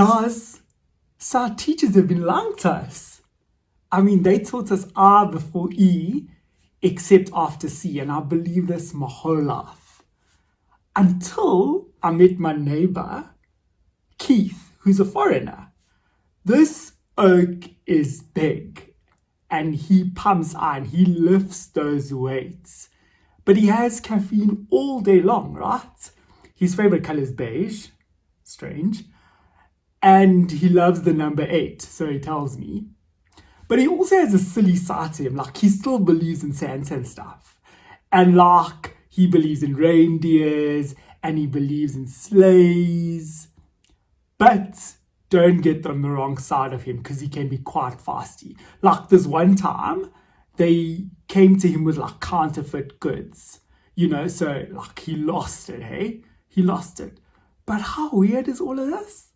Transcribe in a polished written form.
Guys, so our teachers have been lying to us. I mean, they taught us R before E, except after C, and I believe this my whole life. Until I met my neighbor, Keith, who's a foreigner. This oak is big, and he pumps iron, he lifts those weights. But he has caffeine all day long, right? His favorite color is beige, strange. And he loves the number 8, so he tells me. But he also has a silly side to him, like he still believes in Santa and stuff. And like he believes in reindeers, and he believes in sleighs. But don't get on the wrong side of him, because he can be quite feisty. Like this one time, they came to him with like counterfeit goods. So like he lost it, hey? He lost it. But how weird is all of this?